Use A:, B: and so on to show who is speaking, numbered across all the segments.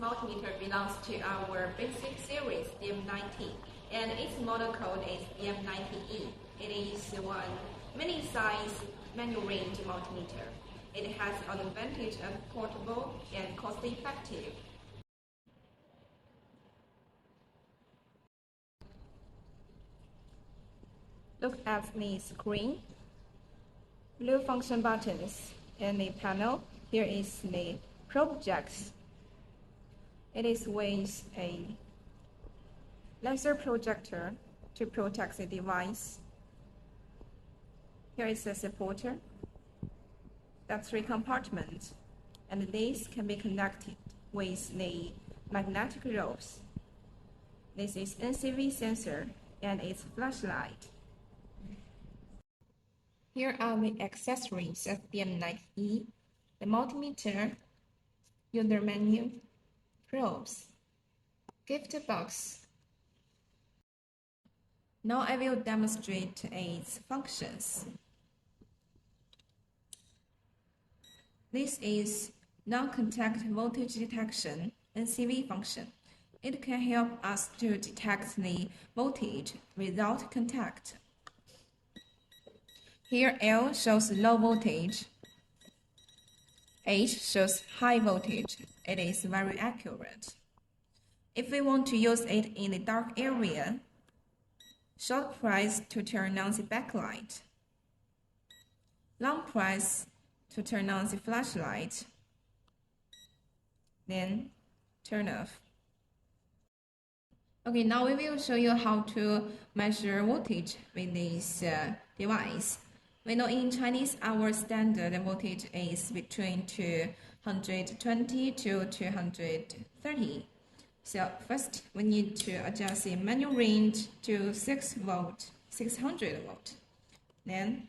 A: multimeter belongs to our basic series DM90, and its model code is DM90E. It is one mini-size manual range multimeter. It has an advantage of portable and cost-effective. Look at the screen. Blue function buttons in the panel. Here is the probe jacks. It is with a laser projector to protect the device. Here is the supporter. That's 3 compartments, and these can be connected with the magnetic ropes. This is NCV sensor and its flashlight. Here are the accessories of DM90E: the multimeter, user menu, probes, gift box. Now I will demonstrate its functions. This is non-contact voltage detection (NCV) function. It can help us to detect the voltage without contact. Here L shows low voltage, H shows high voltage. It is very accurate. If we want to use it in the dark area, short press to turn on the backlight, long press to turn on the flashlight, then turn off. Okay, now we will show you how to measure voltage with this device. We know in Chinese our standard voltage is between 220 to 230. So first we need to adjust the manual range to 600 volt. Then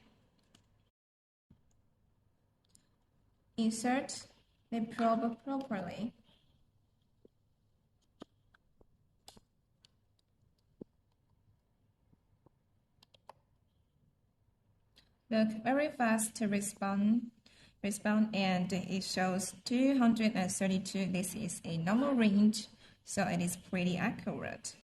A: insert the probe properly. Look, very fast response, and it shows 232. This is a normal range, so it is pretty accurate.